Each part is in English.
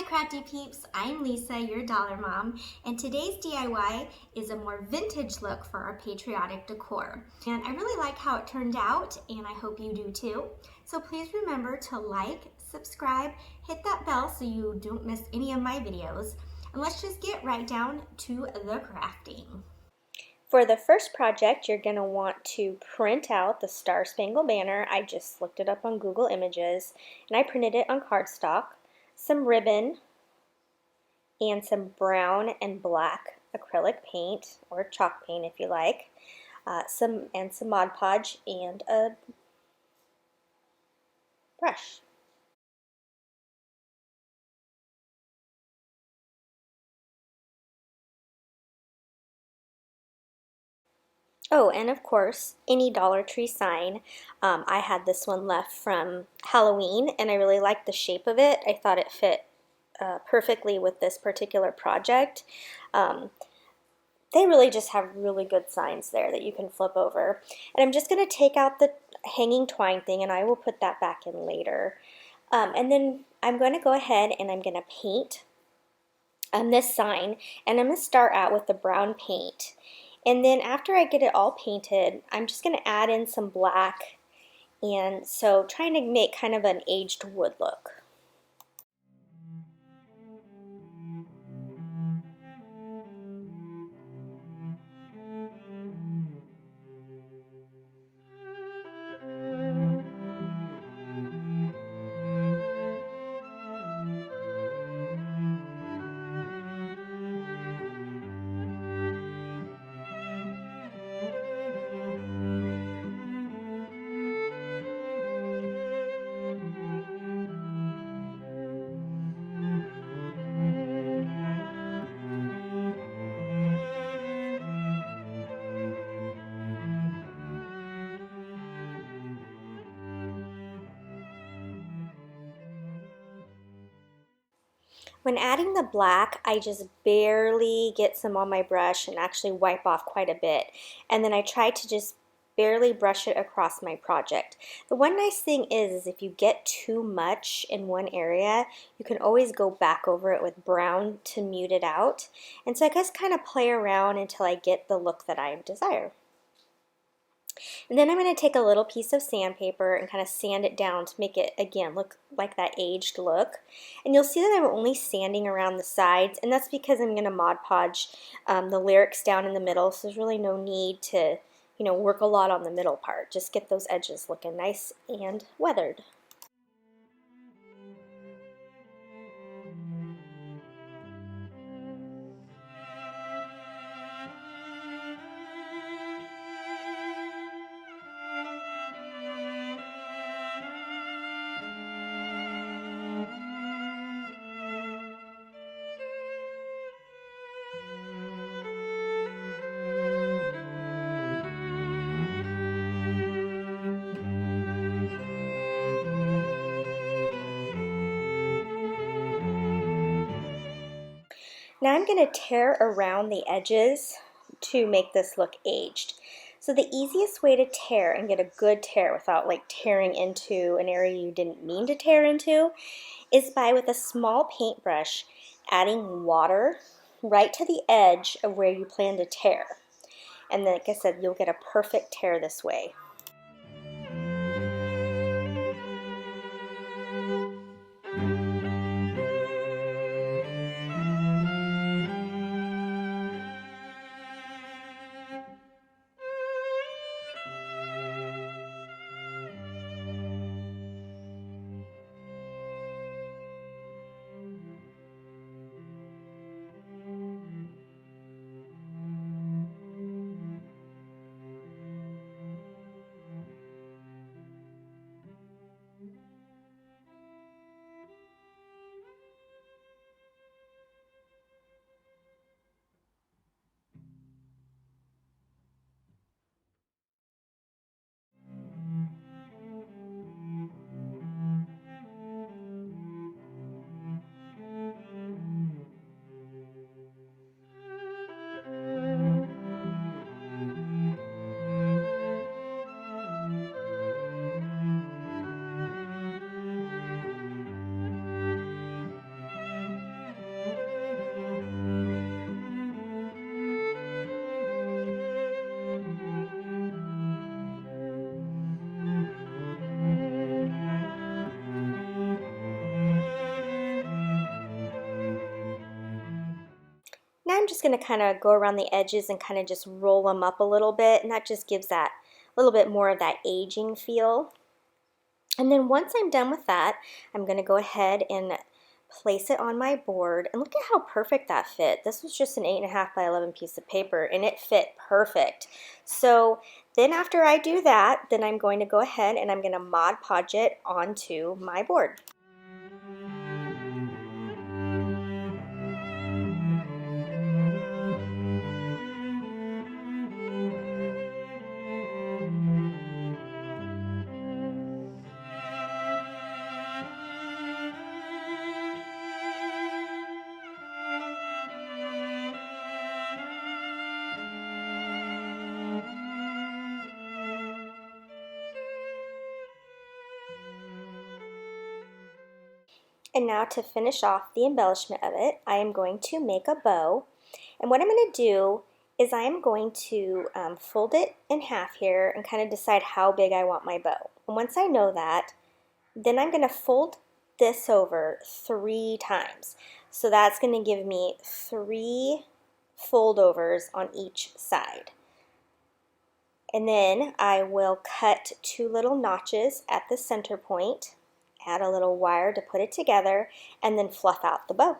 Hi crafty peeps, I'm Lisa, your dollar mom, and today's DIY is a more vintage look for our patriotic decor. And I really like how it turned out, and I hope you do too. So please remember to like, subscribe, hit that bell so you don't miss any of my videos. And let's just get right down to the crafting. For the first project, you're going to want to print out the Star Spangled Banner. I just looked it up on Google Images, and I printed it on cardstock, some ribbon, and some brown and black acrylic paint, or chalk paint if you like, some Mod Podge, and a brush. Oh, and of course, any Dollar Tree sign. I had this one left from Halloween, and I really liked the shape of it. I thought it fit perfectly with this particular project. They really just have really good signs there that you can flip over. And I'm just going to take out the hanging twine thing, and I will put that back in later. And then I'm going to go ahead and I'm going to paint this sign, and I'm going to start out with the brown paint. And then after I get it all painted, I'm just going to add in some black, and so trying to make kind of an aged wood look. When adding the black, I just barely get some on my brush and actually wipe off quite a bit. And then I try to just barely brush it across my project. The one nice thing is if you get too much in one area, you can always go back over it with brown to mute it out. And so I just kind of play around until I get the look that I desire. And then I'm going to take a little piece of sandpaper and kind of sand it down to make it, again, look like that aged look. And you'll see that I'm only sanding around the sides, and that's because I'm going to Mod Podge the lyrics down in the middle, so there's really no need to, work a lot on the middle part. Just get those edges looking nice and weathered. Now I'm going to tear around the edges to make this look aged. So the easiest way to tear and get a good tear without like tearing into an area you didn't mean to tear into is by, with a small paintbrush, adding water right to the edge of where you plan to tear. And then, like I said, you'll get a perfect tear this way. just going to kind of go around the edges and kind of just roll them up a little bit, and that just gives that a little bit more of that aging feel. And then once I'm done with that, I'm going to go ahead and place it on my board, and look at how perfect that fit. This was just an 8.5 by 11 piece of paper, and it fit perfect. So then after I do that, then I'm going to go ahead and I'm going to Mod Podge it onto my board. And now to finish off the embellishment of it, I am going to make a bow. And what I'm going to do is I am going to fold it in half here and kind of decide how big I want my bow. And once I know that, then I'm going to fold this over 3 times. So that's going to give me 3 foldovers on each side. And then I will cut 2 little notches at the center point, add a little wire to put it together, and then fluff out the bow.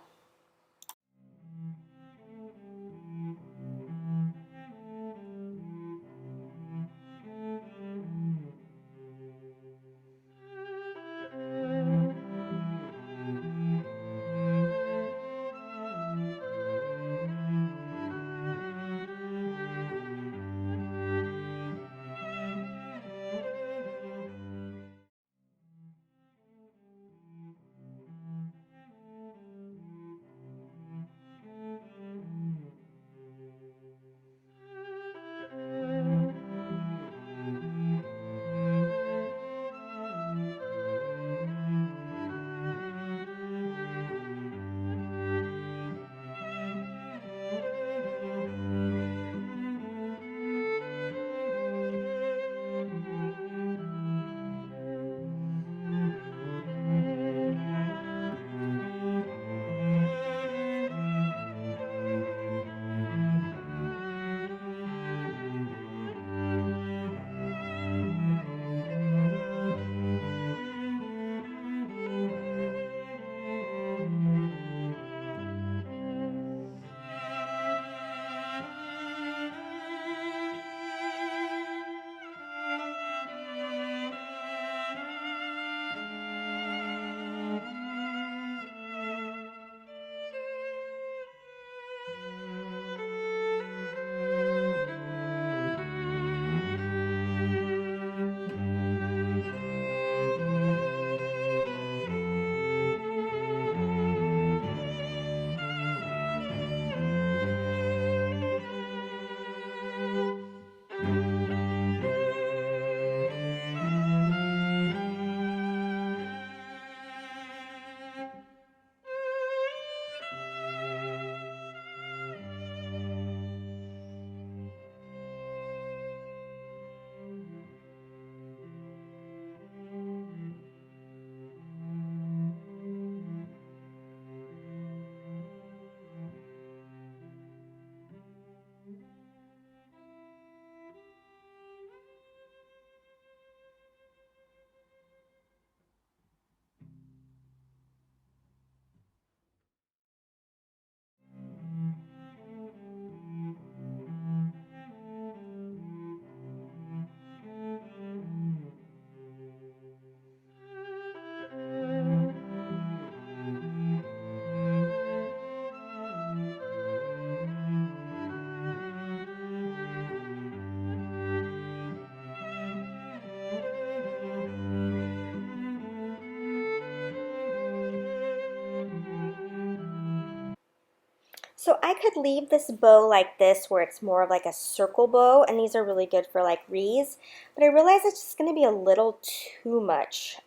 So I could leave this bow like this where it's more of like a circle bow, and these are really good for like wreaths, but I realize it's just going to be a little too much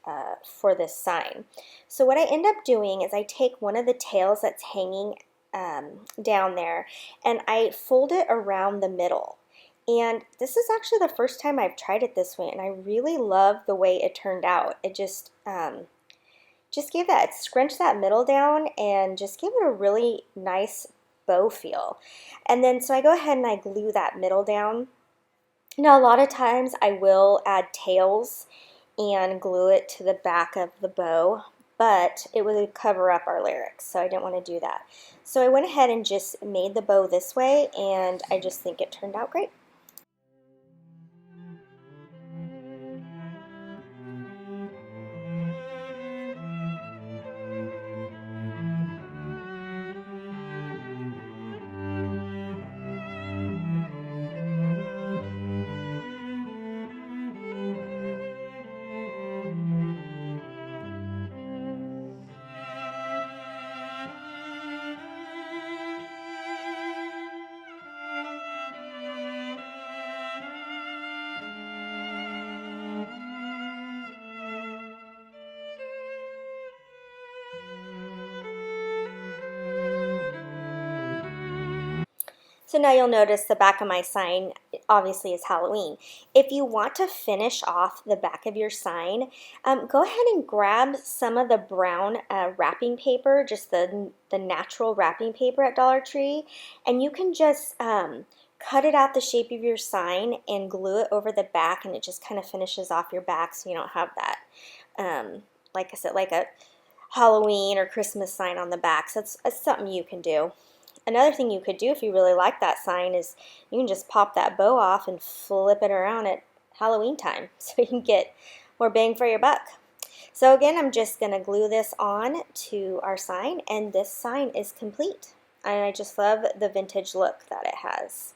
for this sign. So what I end up doing is I take one of the tails that's hanging down there and I fold it around the middle. And this is actually the first time I've tried it this way, and I really love the way it turned out. It just gave that, scrunch that middle down and just give it a really nice bow feel. And then so I go ahead and I glue that middle down. Now a lot of times I will add tails and glue it to the back of the bow, but it would cover up our lyrics, so I didn't want to do that. So I went ahead and just made the bow this way, and I just think it turned out great. So now you'll notice the back of my sign obviously is Halloween. If you want to finish off the back of your sign, go ahead and grab some of the brown wrapping paper, just the natural wrapping paper at Dollar Tree, and you can just cut it out the shape of your sign and glue it over the back, and it just kind of finishes off your back so you don't have that, like I said, like a Halloween or Christmas sign on the back. So that's something you can do. Another thing you could do if you really like that sign is you can just pop that bow off and flip it around at Halloween time so you can get more bang for your buck. So again, I'm just going to glue this on to our sign, and this sign is complete. And I just love the vintage look that it has.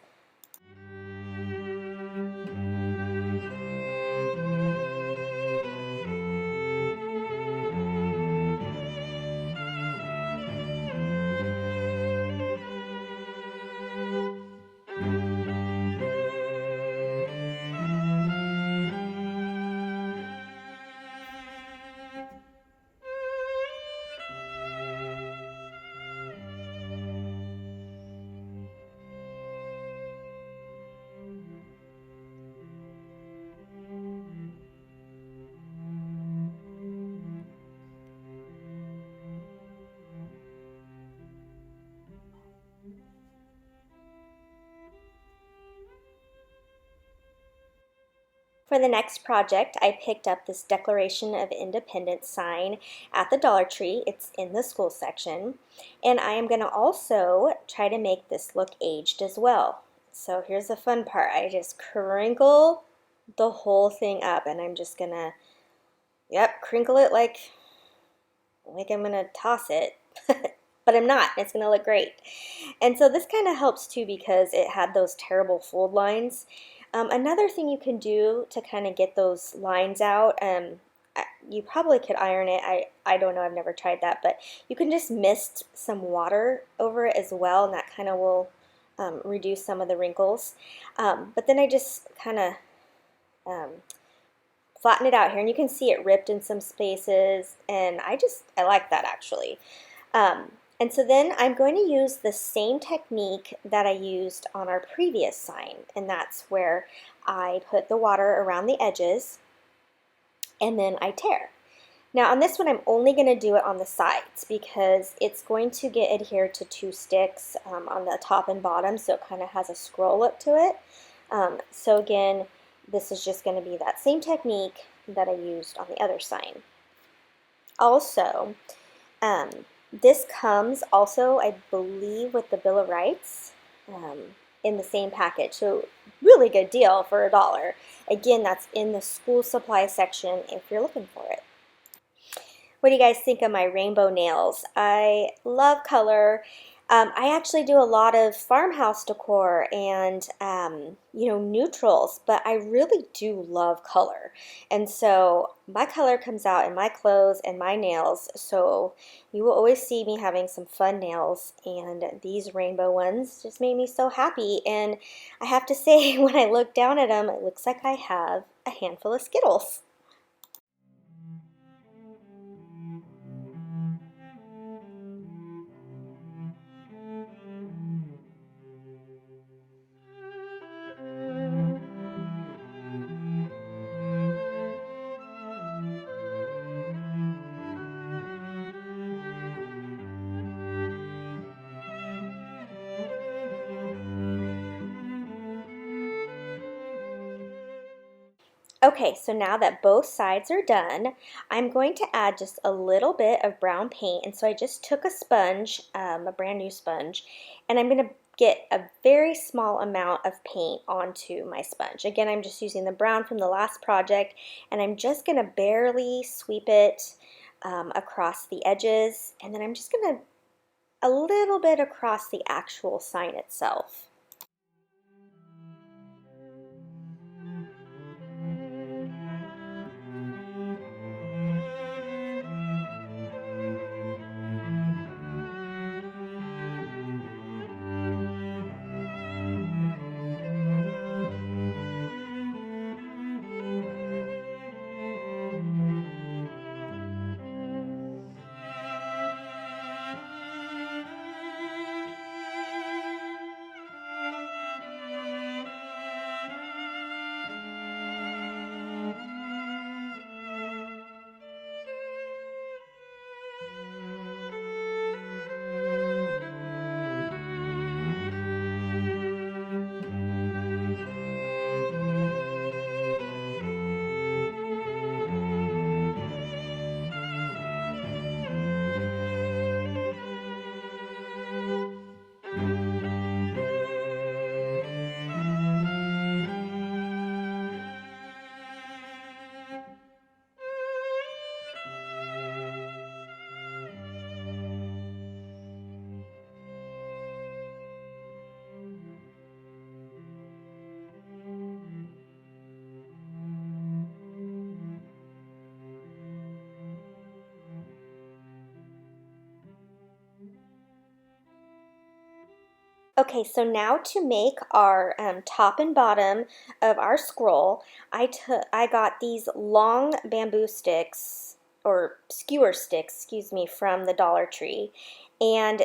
For the next project, I picked up this Declaration of Independence sign at the Dollar Tree. It's in the school section. And I am going to also try to make this look aged as well. So here's the fun part. I just crinkle the whole thing up, and I'm just going to, crinkle it like I'm going to toss it. But I'm not. It's going to look great. And so this kind of helps too because it had those terrible fold lines. Another thing you can do to kind of get those lines out, you probably could iron it. I don't know. I've never tried that. But you can just mist some water over it as well, and that kind of will reduce some of the wrinkles. But then I just kind of flatten it out here, and you can see it ripped in some spaces, and I like that actually. And so then I'm going to use the same technique that I used on our previous sign, and that's where I put the water around the edges and then I tear. Now on this one I'm only going to do it on the sides because it's going to get adhered to two sticks on the top and bottom, so it kind of has a scroll look to it. So again, this is just going to be that same technique that I used on the other sign. Also, this comes also, I believe, with the Bill of Rights in the same package. So really good deal for $1. Again, that's in the school supply section if you're looking for it. What do you guys think of my rainbow nails? I love color. I actually do a lot of farmhouse decor and neutrals, but I really do love color. And so my color comes out in my clothes and my nails, so you will always see me having some fun nails, and these rainbow ones just made me so happy. And I have to say, when I look down at them, it looks like I have a handful of Skittles. Okay, so now that both sides are done, I'm going to add just a little bit of brown paint. And so I just took a sponge, a brand new sponge, and I'm going to get a very small amount of paint onto my sponge. Again, I'm just using the brown from the last project, and I'm just going to barely sweep it across the edges, and then I'm just going to a little bit across the actual sign itself. Okay, so now to make our top and bottom of our scroll, I got these long bamboo sticks, or skewer sticks, excuse me, from the Dollar Tree. And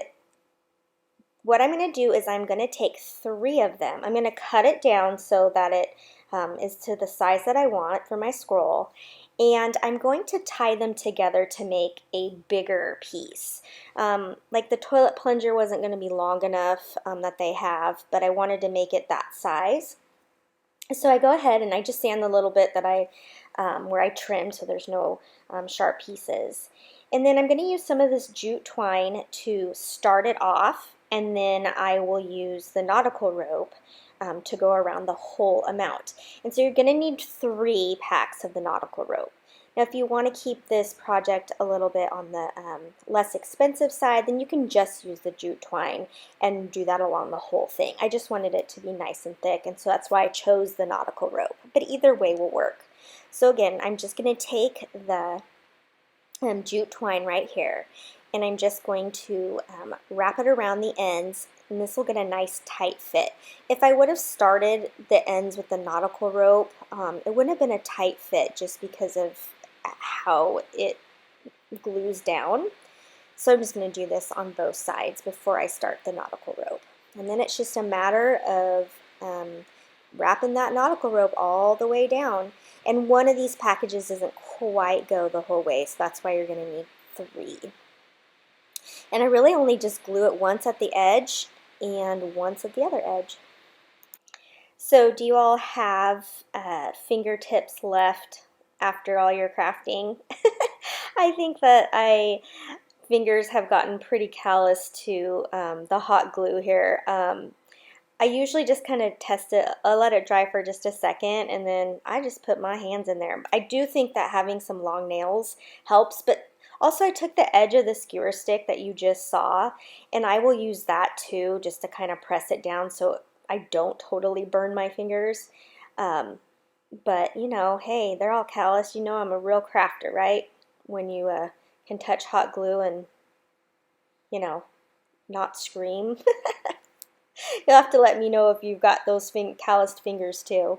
what I'm going to do is I'm going to take 3 of them. I'm going to cut it down so that it is to the size that I want for my scroll. And I'm going to tie them together to make a bigger piece. Like the toilet plunger wasn't going to be long enough that they have, but I wanted to make it that size. So I go ahead and I just sand the little bit that where I trimmed so there's no sharp pieces. And then I'm going to use some of this jute twine to start it off, and then I will use the nautical rope to go around the whole amount. And so you're going to need 3 packs of the nautical rope. Now if you want to keep this project a little bit on the less expensive side, then you can just use the jute twine and do that along the whole thing. I just wanted it to be nice and thick, and so that's why I chose the nautical rope. But either way will work. So again, I'm just going to take the jute twine right here, and I'm just going to wrap it around the ends, and this will get a nice tight fit. If I would have started the ends with the nautical rope, it wouldn't have been a tight fit just because of how it glues down. So I'm just going to do this on both sides before I start the nautical rope. And then it's just a matter of wrapping that nautical rope all the way down. And one of these packages doesn't quite go the whole way, so that's why you're going to need 3. And I really only just glue it once at the edge and once at the other edge. So do you all have fingertips left after all your crafting? I think that fingers have gotten pretty callous to the hot glue here. I usually just kind of test it, I let it dry for just a second, and then I just put my hands in there. I do think that having some long nails helps, but also I took the edge of the skewer stick that you just saw, and I will use that too, just to kind of press it down so I don't totally burn my fingers. But you know, hey, they're all callous. You know I'm a real crafter, right? When you can touch hot glue and, you know, not scream. You'll have to let me know if you've got those calloused fingers too.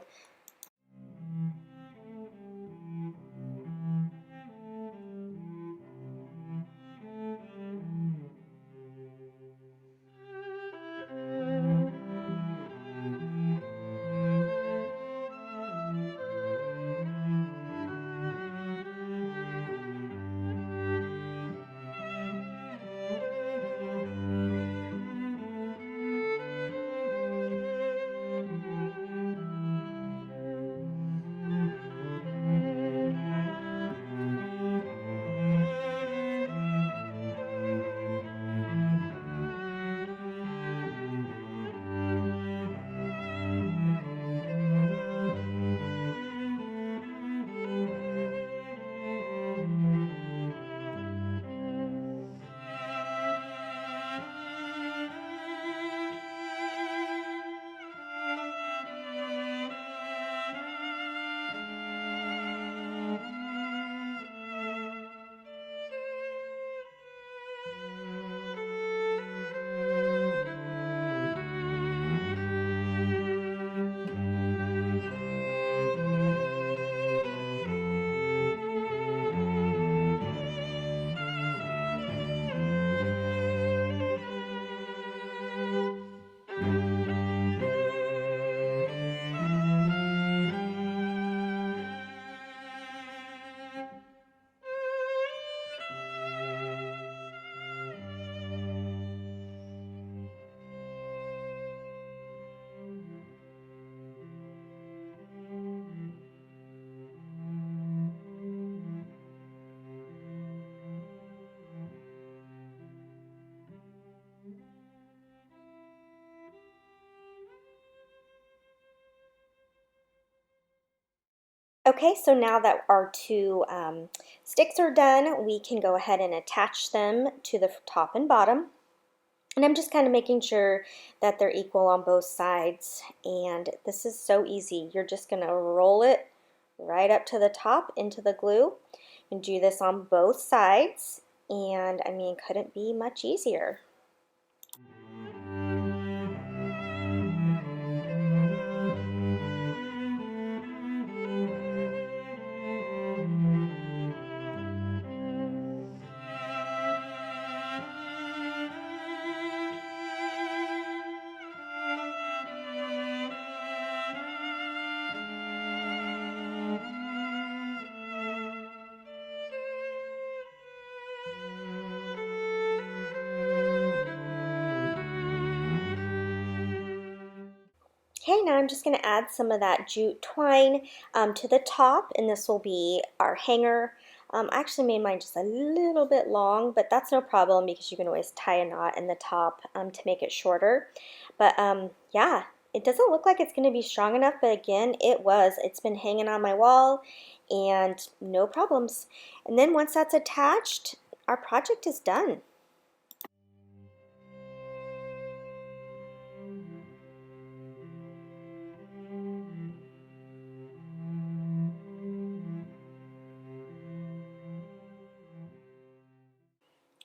Okay, so now that our two sticks are done, we can go ahead and attach them to the top and bottom. And I'm just kind of making sure that they're equal on both sides. And this is so easy. You're just going to roll it right up to the top into the glue and do this on both sides. And I mean, couldn't be much easier. Okay, now I'm just going to add some of that jute twine to the top, and this will be our hanger. I actually made mine just a little bit long, but that's no problem because you can always tie a knot in the top to make it shorter. But yeah, it doesn't look like it's going to be strong enough, but again, it was. It's been hanging on my wall and no problems. And then once that's attached, our project is done.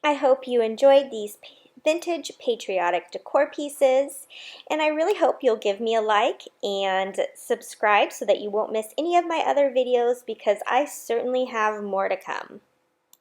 I hope you enjoyed these vintage patriotic decor pieces, and I really hope you'll give me a like and subscribe so that you won't miss any of my other videos, because I certainly have more to come.